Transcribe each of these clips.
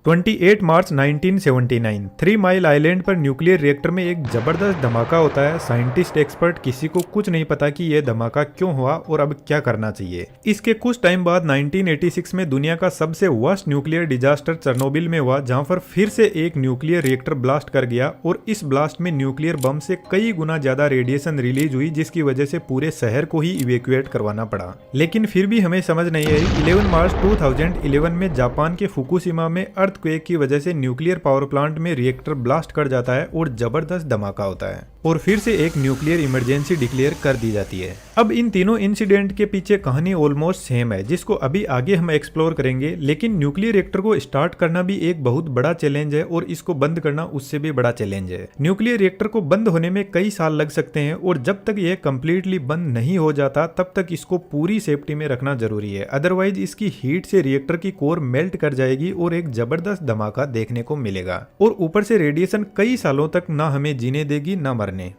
28 मार्च 1979 three mile island पर nuclear reactor में एक जबरदस्त धमाका होता है। साइंटिस्ट एक्सपर्ट किसी को कुछ नहीं पता कि यह धमाका क्यों हुआ और अब क्या करना चाहिए। इसके कुछ टाइम बाद 1986 में दुनिया का सबसे वर्स्ट न्यूक्लियर डिजास्टर चेरनोबिल में हुआ, जहां पर फिर से एक न्यूक्लियर रिएक्टर ब्लास्ट कर गया और इस ब्लास्ट में न्यूक्लियर बम से कई गुना ज्यादा रेडिएशन रिलीज हुई, जिसकी वजह से पूरे शहर को ही इवैक्यूएट करवाना पड़ा। लेकिन फिर भी हमें समझ नहीं आई। 11 मार्च 2011 में जापान के फुकुशिमा में अर्थक्वेक की वजह से न्यूक्लियर पावर प्लांट में रिएक्टर ब्लास्ट कर जाता है और जबरदस्त धमाका होता है और फिर से एक न्यूक्लियर इमरजेंसी डिक्लेयर कर दी जाती है। अब इन तीनों इंसिडेंट के पीछे कहानी ऑलमोस्ट सेम है, जिसको अभी आगे हम एक्सप्लोर करेंगे। लेकिन न्यूक्लियर रिएक्टर को स्टार्ट करना भी एक बहुत बड़ा चैलेंज है और इसको बंद करना उससे भी बड़ा चैलेंज है। न्यूक्लियर रिएक्टर को बंद होने में कई साल लग सकते हैं और जब तक यह कंप्लीटली बंद नहीं हो जाता तब तक इसको पूरी सेफ्टी में रखना जरूरी है, अदरवाइज इसकी हीट से रिएक्टर की कोर मेल्ट कर जाएगी और एक जबरदस्त धमाका देखने को मिलेगा और ऊपर से रेडिएशन कई सालों तक ना हमें जीने देगी ना मरने।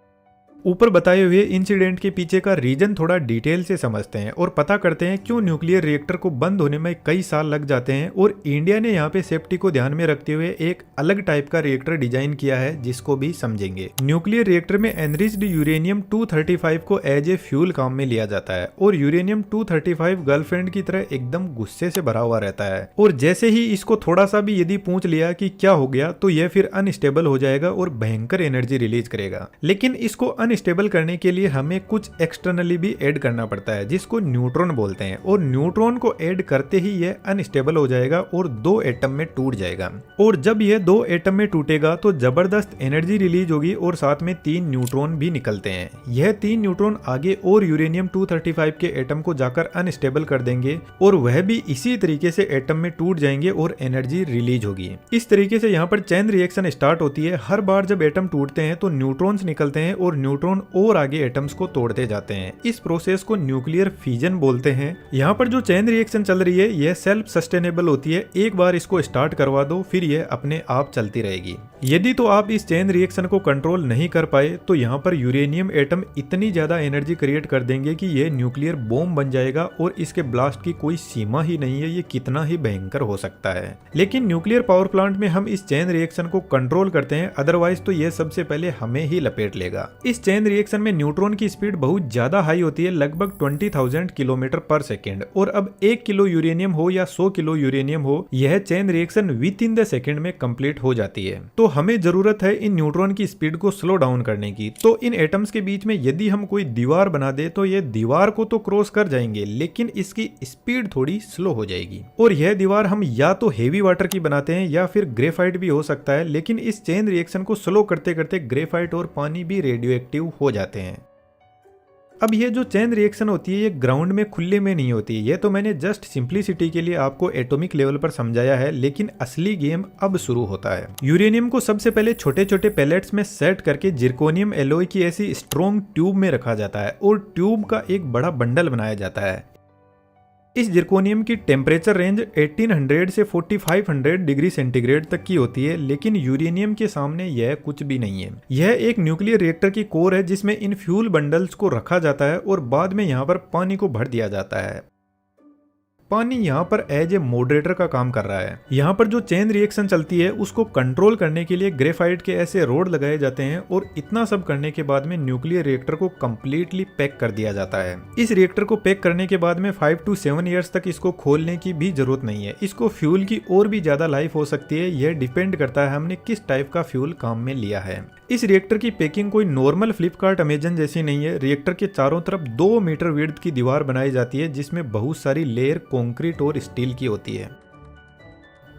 ऊपर बताए हुए इंसिडेंट के पीछे का रीजन थोड़ा डिटेल से समझते हैं और पता करते हैं क्यों न्यूक्लियर रिएक्टर को बंद होने में कई साल लग जाते हैं और इंडिया ने यहाँ पे सेफ्टी को ध्यान में रखते हुए एक अलग टाइप का रिएक्टर डिजाइन किया है, जिसको भी समझेंगे। न्यूक्लियर रिएक्टर में एनरिच्ड यूरेनियम 235 को एज ए फ्यूल काम में लिया जाता है और यूरेनियम 235 गर्लफ्रेंड की तरह एकदम गुस्से से भरा हुआ रहता है और जैसे ही इसको थोड़ा सा भी यदि पूछ लिया कि क्या हो गया तो यह फिर अनस्टेबल हो जाएगा और भयंकर एनर्जी रिलीज करेगा। लेकिन इसको स्टेबल करने के लिए हमें कुछ एक्सटर्नली भी ऐड करना पड़ता है, जिसको न्यूट्रॉन बोलते हैं और न्यूट्रॉन को ऐड करते ही यह अनस्टेबल हो जाएगा और 2 एटम में टूट जाएगा और जब यह 2 एटम में टूटेगा तो जबरदस्त एनर्जी रिलीज होगी और साथ में 3 न्यूट्रॉन भी निकलते हैं। यह 3 न्यूट्रॉन आगे और यूरेनियम 235 के एटम को जाकर अनस्टेबल कर देंगे और वह भी इसी तरीके से एटम में टूट जाएंगे और एनर्जी रिलीज होगी। इस तरीके से यहाँ पर चेन रिएक्शन स्टार्ट होती है। हर बार जब एटम टूटते हैं तो न्यूट्रॉन्स निकलते हैं और न्यूट्रॉन और आगे एटम्स को तोड़ते जाते हैं। इस प्रोसेस को न्यूक्लियर फिजन बोलते हैं। यहाँ पर जो चेन रिएक्शन चल रही है यह सेल्फ सस्टेनेबल होती है। एक बार इसको स्टार्ट करवा दो फिर यह अपने आप चलती रहेगी। यदि तो आप इस चेन रिएक्शन को कंट्रोल नहीं कर पाए तो यहाँ पर यूरेनियम एटम इतनी ज्यादा एनर्जी क्रिएट कर देंगे कि यह न्यूक्लियर बॉम्ब बन जाएगा और इसके ब्लास्ट की कोई सीमा ही नहीं है, ये कितना ही भयंकर हो सकता है। लेकिन न्यूक्लियर पावर प्लांट में हम इस चेन रिएक्शन को कंट्रोल करते हैं, अदरवाइज तो यह सबसे पहले हमें ही लपेट लेगा। इस चेन रिएक्शन में न्यूट्रॉन की स्पीड बहुत ज्यादा हाई होती है, लगभग 20,000 किलोमीटर पर सेकेंड। और अब 1 किलो यूरेनियम हो या 100 किलो यूरेनियम हो, यह chain reaction with in the second में कंप्लीट हो जाती है। तो हमें जरूरत है इन न्यूट्रॉन की स्पीड को स्लो डाउन करने की। तो इन एटम्स के बीच में यदि हम कोई दीवार बना दे तो यह दीवार को तो क्रॉस कर जाएंगे, लेकिन इसकी स्पीड थोड़ी स्लो हो जाएगी। और यह दीवार हम या तो हेवी वाटर की बनाते हैं या फिर ग्रेफाइट भी हो सकता है, लेकिन इस चेन रिएक्शन को स्लो करते करते ग्रेफाइट और पानी भी रेडियो एक्टिव हो जाते हैं। अब ये जो चेन रिएक्शन होती है ये ग्राउंड में खुले में नहीं होती है। ये तो मैंने जस्ट सिंप्लिसिटी के लिए आपको एटॉमिक लेवल पर समझाया है, लेकिन असली गेम अब शुरू होता है। यूरेनियम को सबसे पहले छोटे छोटे पैलेट्स में सेट करके जिरकोनियम एलॉय की ऐसी स्ट्रॉन्ग ट्यूब में रखा जाता है और ट्यूब का एक बड़ा बंडल बनाया जाता है। इस जिरकोनियम की टेम्परेचर रेंज 1800 से 4500 डिग्री सेंटीग्रेड तक की होती है, लेकिन यूरेनियम के सामने यह कुछ भी नहीं है। यह एक न्यूक्लियर रिएक्टर की कोर है जिसमें इन फ्यूल बंडल्स को रखा जाता है और बाद में यहाँ पर पानी को भर दिया जाता है। पानी यहाँ पर एज ए मॉडरेटर का काम कर रहा है। यहाँ पर जो चेन रिएक्शन चलती है उसको कंट्रोल करने के लिए ग्रेफाइट के ऐसे रोड लगाए जाते हैं और इतना सब करने के बाद में न्यूक्लियर रिएक्टर को कंप्लीटली पैक कर दिया जाता है। इस रिएक्टर को पैक करने के बाद में 5 to 7 ईयर्स तक इसको खोलने की भी जरूरत नहीं है। इसको फ्यूल की और भी ज्यादा लाइफ हो सकती है, यह डिपेंड करता है हमने किस टाइप का फ्यूल काम में लिया है। इस रिएक्टर की पैकिंग कोई नॉर्मल फ्लिपकार्ट अमेजन जैसी नहीं है। रिएक्टर के चारों तरफ 2 मीटर विड्थ की दीवार बनाई जाती है जिसमें बहुत सारी लेयर कंक्रीट और स्टील की होती है।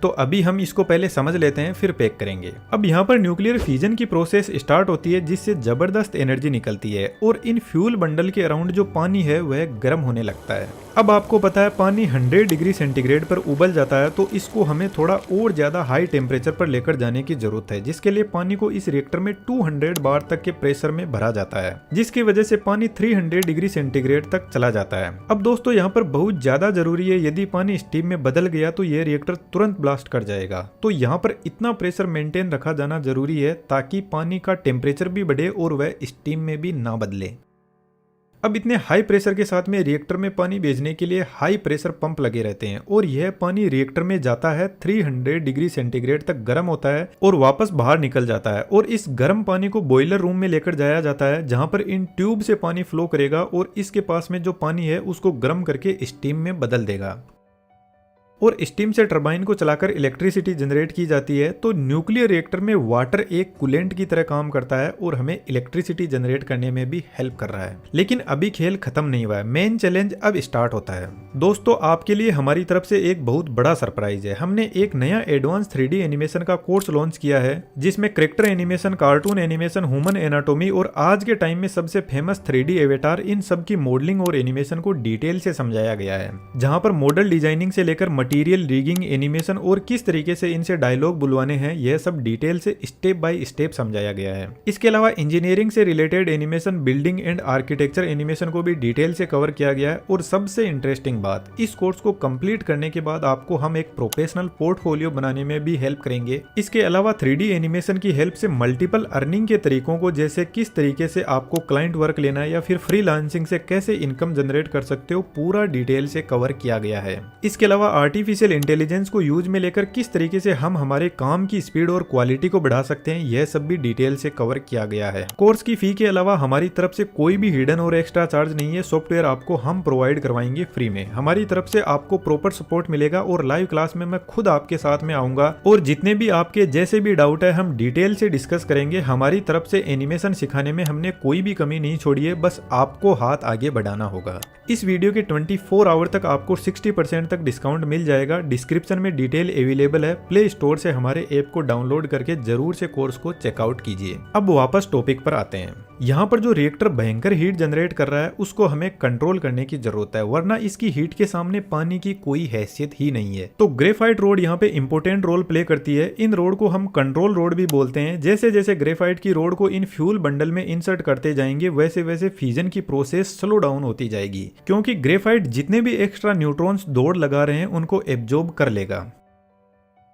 तो अभी हम इसको पहले समझ लेते हैं फिर पैक करेंगे। अब यहाँ पर न्यूक्लियर फ्यूजन की प्रोसेस स्टार्ट होती है जिससे जबरदस्त एनर्जी निकलती है और इन फ्यूल बंडल के अराउंड जो पानी है वह गर्म होने लगता है। अब आपको पता है पानी 100 डिग्री सेंटीग्रेड पर उबल जाता है, तो इसको हमें थोड़ा और ज्यादा हाई टेम्परेचर पर लेकर जाने की जरूरत है, जिसके लिए पानी को इस रिएक्टर में 200 बार तक के प्रेशर में भरा जाता है, जिसकी वजह से पानी 300 डिग्री सेंटीग्रेड तक चला जाता है। अब दोस्तों यहाँ पर बहुत ज्यादा जरूरी है, यदि पानी स्टीम में बदल गया तो यह रिएक्टर तुरंत ब्लास्ट कर जाएगा। तो यहाँ पर इतना प्रेशर मेंटेन रखा जाना जरूरी है ताकि पानी का टेम्परेचर भी बढ़े और वह स्टीम में भी ना बदले। अब इतने हाई प्रेशर के साथ में रिएक्टर में पानी भेजने के लिए हाई प्रेशर पंप लगे रहते हैं और यह पानी रिएक्टर में जाता है 300 डिग्री सेंटीग्रेड तक गर्म होता है और वापस बाहर निकल जाता है और इस गर्म पानी को बॉयलर रूम में लेकर जाया जाता है जहां पर इन ट्यूब से पानी फ्लो करेगा और इसके पास में जो पानी है उसको गर्म करके स्टीम में बदल देगा और स्टीम से टरबाइन को चलाकर इलेक्ट्रिसिटी जनरेट की जाती है। तो न्यूक्लियर रिएक्टर में वाटर एक कूलेंट की तरह काम करता है और हमें इलेक्ट्रिसिटी जनरेट करने में भी हेल्प कर रहा है। लेकिन अभी खेल खत्म नहीं हुआ है, मेन चैलेंज अब स्टार्ट होता है। दोस्तों, आपके लिए हमारी तरफ से एक बहुत बड़ा सरप्राइज है। हमने एक नया एडवांस 3D एनिमेशन का कोर्स लॉन्च किया है जिसमें character animation, cartoon animation, human anatomy और आज के टाइम में सबसे फेमस 3D एवेटार, इन सब की मॉडलिंग और एनिमेशन को डिटेल से समझाया गया है। जहां पर मॉडल डिजाइनिंग से लेकर मटेरियल रिगिंग, एनिमेशन और किस तरीके से इनसे डायलॉग बुलवाने हैं, यह सब डिटेल से स्टेप बाय स्टेप समझाया गया है। इसके अलावा इंजीनियरिंग से related animation, building and architecture animation को भी डिटेल से कवर किया गया है। और सबसे इंटरेस्टिंग बात, इस कोर्स को कंप्लीट करने के बाद आपको हम एक प्रोफेशनल पोर्टफोलियो बनाने में भी हेल्प करेंगे। इसके अलावा 3D एनिमेशन की हेल्प से मल्टीपल अर्निंग के तरीकों को, जैसे किस तरीके से आपको क्लाइंट वर्क लेना है या फिर फ्रीलांसिंग से कैसे इनकम जनरेट कर सकते हो, पूरा डिटेल से कवर किया गया है। इसके अलावा आर्टिफिशियल इंटेलिजेंस को यूज में लेकर किस तरीके से हम हमारे काम की स्पीड और क्वालिटी को बढ़ा सकते हैं, यह सब भी डिटेल से कवर किया गया है। कोर्स की फी के अलावा हमारी तरफ से कोई भी हिडन और एक्स्ट्रा चार्ज नहीं है। सॉफ्टवेयर आपको हम प्रोवाइड करवाएंगे फ्री में। हमारी तरफ से आपको प्रॉपर सपोर्ट मिलेगा और लाइव क्लास में मैं खुद आपके साथ में आऊंगा और जितने भी आपके जैसे भी डाउट है हम डिटेल से डिस्कस करेंगे। हमारी तरफ से एनिमेशन सिखाने में हमने कोई भी कमी नहीं छोड़ी है, बस आपको हाथ आगे बढ़ाना होगा। इस वीडियो के 24 आवर तक आपको 60% तक डिस्काउंट मिल जाएगा। डिस्क्रिप्शन में डिटेल अवेलेबल है। प्ले स्टोर से हमारे ऐप को डाउनलोड करके जरूर से कोर्स को चेकआउट कीजिए। अब वापस टॉपिक पर आते हैं। यहाँ पर जो रिएक्टर भयंकर हीट जनरेट कर रहा है उसको हमें कंट्रोल करने की जरूरत है, वरना इसकी हीट के सामने पानी की कोई हैसियत ही नहीं है। तो ग्रेफाइट रोड यहाँ पे इंपोर्टेंट रोल प्ले करती है। इन रोड को हम कंट्रोल रोड भी बोलते हैं। जैसे जैसे ग्रेफाइट की रोड को इन फ्यूल बंडल में इंसर्ट करते जाएंगे वैसे वैसे फ्यूजन की प्रोसेस स्लो डाउन होती जाएगी, क्योंकि ग्रेफाइट जितने भी एक्स्ट्रा न्यूट्रॉन्स दौड़ लगा रहे हैं उनको एब्जॉर्ब कर लेगा।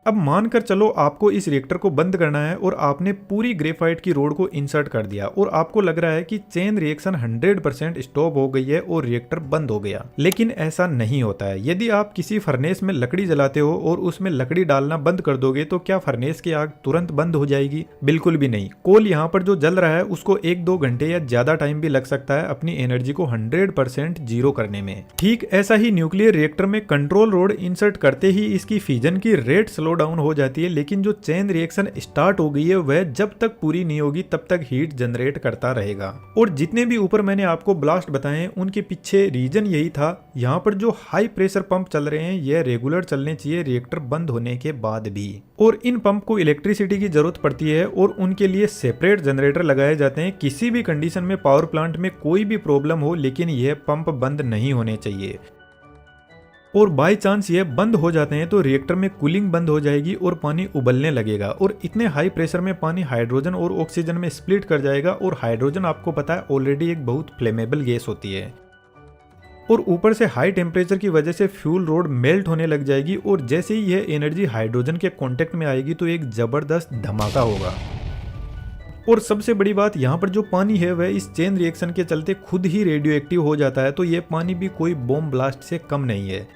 अब मानकर चलो आपको इस रिएक्टर को बंद करना है और आपने पूरी ग्रेफाइट की रोड को इंसर्ट कर दिया और आपको लग रहा है कि चेन रिएक्शन 100% स्टॉप हो गई है और रिएक्टर बंद हो गया। लेकिन ऐसा नहीं होता है। यदि आप किसी फर्नेस में लकड़ी जलाते हो और उसमें लकड़ी डालना बंद कर दोगे तो क्या फर्नेस की आग तुरंत बंद हो जाएगी? बिल्कुल भी नहीं। कोल यहाँ पर जो जल रहा है उसको 1-2 घंटे या ज्यादा टाइम भी लग सकता है अपनी एनर्जी को 100% जीरो करने में। ठीक ऐसा ही न्यूक्लियर रिएक्टर में कंट्रोल रोड इंसर्ट करते ही इसकी फ्यूजन की रेट स्लो डाउन हो जाती है, लेकिन जो चेन रिएक्शन स्टार्ट हो गई है वह जब तक पूरी नहीं होगी तब तक हीट जनरेट करता रहेगा। और जितने भी ऊपर मैंने आपको ब्लास्ट बताए उनके पीछे रीजन यही था। यहाँ पर जो हाई प्रेशर पंप चल रहे हैं यह रेगुलर चलने चाहिए रिएक्टर बंद होने के बाद भी। और इन पंप को इलेक्ट्रिसिटी की जरूरत पड़ती है और उनके लिए सेपरेट जनरेटर लगाए जाते हैं। किसी भी कंडीशन में पावर प्लांट में कोई भी प्रॉब्लम हो, लेकिन यह पंप बंद नहीं होने चाहिए। और बाय चांस ये बंद हो जाते हैं तो रिएक्टर में कूलिंग बंद हो जाएगी और पानी उबलने लगेगा और इतने हाई प्रेशर में पानी हाइड्रोजन और ऑक्सीजन में स्प्लिट कर जाएगा। और हाइड्रोजन आपको पता है ऑलरेडी एक बहुत फ्लेमेबल गैस होती है और ऊपर से हाई टेम्परेचर की वजह से फ्यूल रोड मेल्ट होने लग जाएगी और जैसे ही यह एनर्जी हाइड्रोजन के कांटेक्ट में आएगी तो एक जबरदस्त धमाका होगा। और सबसे बड़ी बात, यहाँ पर जो पानी है वह इस चेन रिएक्शन के चलते खुद ही रेडियो एक्टिव हो जाता है। तो यह पानी भी कोई बॉम्ब ब्लास्ट से कम नहीं है।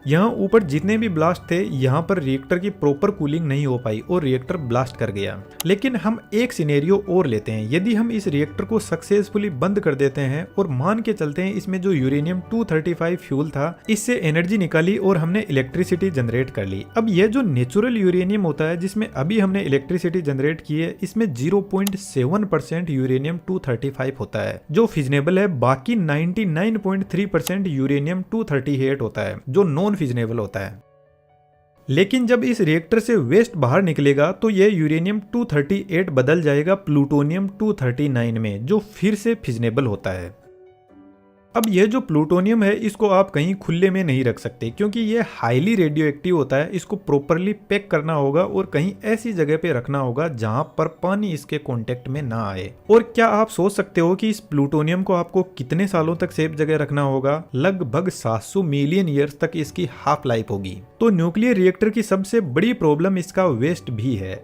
यहाँ ऊपर जितने भी ब्लास्ट थे यहाँ पर रिएक्टर की प्रॉपर कूलिंग नहीं हो पाई और रिएक्टर ब्लास्ट कर गया। लेकिन हम एक सिनेरियो और लेते हैं। यदि हम इस रिएक्टर को सक्सेसफुली बंद कर देते हैं और मान के चलते हैं इसमें जो यूरेनियम 235 फ्यूल था इससे एनर्जी निकाली और हमने इलेक्ट्रिसिटी जनरेट कर ली। अब यह जो नेचुरल यूरेनियम होता है जिसमें अभी हमने इलेक्ट्रिसिटी जनरेट की है, इसमें 0.7% यूरेनियम 235 होता है जो फिजनेबल है। बाकी 99.3% यूरेनियम 238 होता है जो नॉन फिजनेबल होता है। लेकिन जब इस रिएक्टर से वेस्ट बाहर निकलेगा तो यह यूरेनियम 238 बदल जाएगा प्लूटोनियम 239 में जो फिर से फिजनेबल होता है। अब यह जो प्लूटोनियम है इसको आप कहीं खुले में नहीं रख सकते क्योंकि यह हाईली रेडियो एक्टिव होता है। इसको प्रॉपरली पैक करना होगा और कहीं ऐसी जगह पे रखना होगा जहां पर पानी इसके कांटेक्ट में ना आए। और क्या आप सोच सकते हो कि इस प्लूटोनियम को आपको कितने सालों तक सेफ जगह रखना होगा? लगभग 700 मिलियन ईयर्स तक इसकी हाफ लाइफ होगी। तो न्यूक्लियर रिएक्टर की सबसे बड़ी प्रॉब्लम इसका वेस्ट भी है।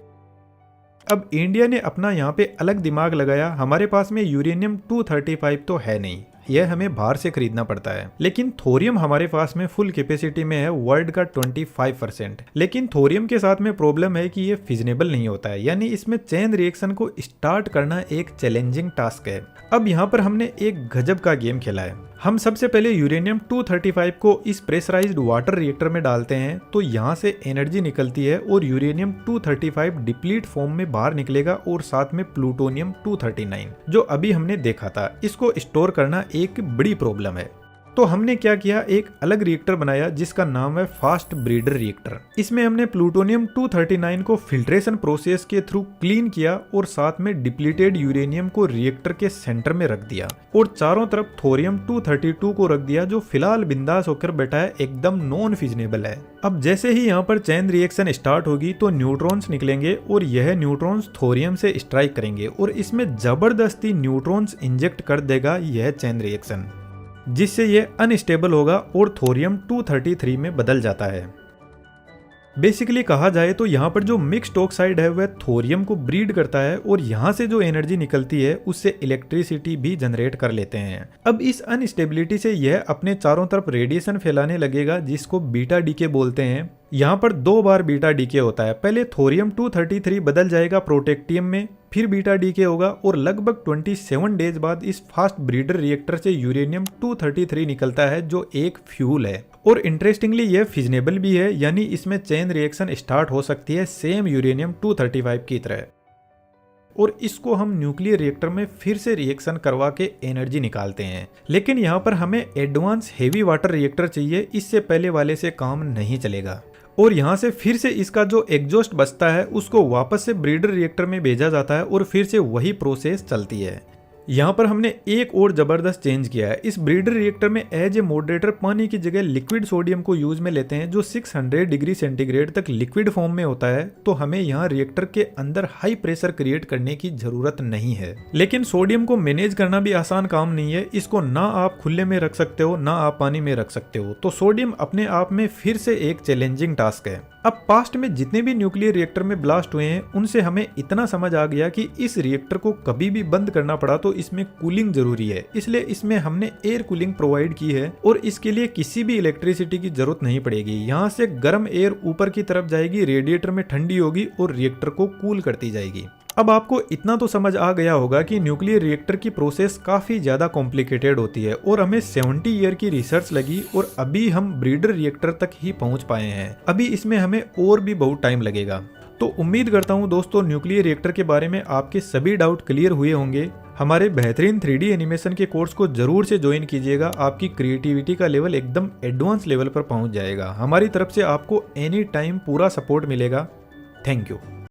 अब इंडिया ने अपना यहाँ पे अलग दिमाग लगाया। हमारे पास में यूरेनियम 235 तो है नहीं, यह हमें बाहर से खरीदना पड़ता है। लेकिन थोरियम हमारे पास में फुल कैपेसिटी में है वर्ल्ड का 25%। लेकिन थोरियम के साथ में प्रॉब्लम है कि ये फिजिनेबल नहीं होता है, यानी इसमें चेन रिएक्शन को स्टार्ट करना एक चैलेंजिंग टास्क है। अब यहाँ पर हमने एक गजब का गेम खेला है। हम सबसे पहले यूरेनियम 235 को इस प्रेशराइज्ड वाटर रिएक्टर में डालते हैं, तो यहाँ से एनर्जी निकलती है और यूरेनियम 235 डिप्लीट फॉर्म में बाहर निकलेगा और साथ में प्लूटोनियम 239 जो अभी हमने देखा था, इसको स्टोर करना एक बड़ी प्रॉब्लम है। तो हमने क्या किया, एक अलग रिएक्टर बनाया जिसका नाम है फास्ट ब्रीडर रिएक्टर। इसमें हमने प्लूटोनियम 239 को फिल्ट्रेशन प्रोसेस के थ्रू क्लीन किया और साथ में डिप्लीटेड यूरेनियम को रिएक्टर के सेंटर में रख दिया और चारों तरफ थोरियम 232 को रख दिया, जो फिलहाल बिंदास होकर बैठा है, एकदम नॉन फिजिनेबल है। अब जैसे ही यहाँ पर चैन रिएक्शन स्टार्ट होगी तो न्यूट्रॉन्स निकलेंगे और यह न्यूट्रॉन्स थोरियम से स्ट्राइक करेंगे और इसमें जबरदस्ती न्यूट्रॉन्स इंजेक्ट कर देगा यह चैन रिएक्शन, जिससे ये अनस्टेबल होगा और थोरियम 233 में बदल जाता है। बेसिकली कहा जाए तो यहाँ पर जो मिक्स्ड ऑक्साइड है वह थोरियम को ब्रीड करता है और यहाँ से जो एनर्जी निकलती है उससे इलेक्ट्रिसिटी भी जनरेट कर लेते हैं। अब इस अनस्टेबिलिटी से यह अपने चारों तरफ रेडिएशन फैलाने लगेगा, जिसको बीटा डीके बोलते हैं। यहाँ पर 2 बार बीटा डीके होता है, पहले थोरियम 233 बदल जाएगा प्रोटेक्टियम में, फिर बीटा डीके होगा और लगभग 27 डेज बाद इस फास्ट ब्रीडर रिएक्टर से यूरेनियम 233 निकलता है, जो एक फ्यूल है और इंटरेस्टिंगली यह फिजिनेबल भी है, यानी इसमें चेन रिएक्शन स्टार्ट हो सकती है सेम यूरेनियम 235 की तरह। और इसको हम न्यूक्लियर रिएक्टर में फिर से रिएक्शन करवा के एनर्जी निकालते हैं। लेकिन यहाँ पर हमें एडवांस हेवी वाटर रिएक्टर चाहिए, इससे पहले वाले से काम नहीं चलेगा। और यहाँ से फिर से इसका जो एग्जॉस्ट बचता है उसको वापस से ब्रीडर रिएक्टर में भेजा जाता है और फिर से वही प्रोसेस चलती है। यहाँ पर हमने एक और जबरदस्त चेंज किया है। इस ब्रीडर रिएक्टर में एज ए मॉडरेटर पानी की जगह लिक्विड सोडियम को यूज में लेते हैं, जो 600 डिग्री सेंटीग्रेड तक लिक्विड फॉर्म में होता है। तो हमें यहाँ रिएक्टर के अंदर हाई प्रेशर क्रिएट करने की जरूरत नहीं है। लेकिन सोडियम को मैनेज करना भी आसान काम नहीं है, इसको ना आप खुले में रख सकते हो ना आप पानी में रख सकते हो। तो सोडियम अपने आप में फिर से एक चैलेंजिंग टास्क है। अब पास्ट में जितने भी न्यूक्लियर रिएक्टर में ब्लास्ट हुए हैं उनसे हमें इतना समझ आ गया कि इस रिएक्टर को कभी भी बंद करना पड़ा तो इसमें कूलिंग जरूरी है, इसलिए इसमें हमने एयर कूलिंग प्रोवाइड की है और इसके लिए किसी भी इलेक्ट्रिसिटी की जरूरत नहीं पड़ेगी। यहाँ से गर्म एयर ऊपर की तरफ जाएगी, रेडिएटर में ठंडी होगी और रिएक्टर को कूल करती जाएगी। अब आपको इतना तो समझ आ गया होगा कि न्यूक्लियर रिएक्टर की प्रोसेस काफी ज्यादा कॉम्प्लिकेटेड होती है और हमें 70 ईयर की रिसर्च लगी और अभी हम ब्रीडर रिएक्टर तक ही पहुंच पाए हैं। अभी इसमें हमें और भी बहुत टाइम लगेगा। तो उम्मीद करता हूं दोस्तों न्यूक्लियर रिएक्टर के बारे में आपके सभी डाउट क्लियर हुए होंगे। हमारे बेहतरीन 3D एनिमेशन के कोर्स को जरूर से ज्वाइन कीजिएगा, आपकी क्रिएटिविटी का लेवल एकदम एडवांस लेवल पर पहुंच जाएगा। हमारी तरफ से आपको एनी टाइम पूरा सपोर्ट मिलेगा। Thank you.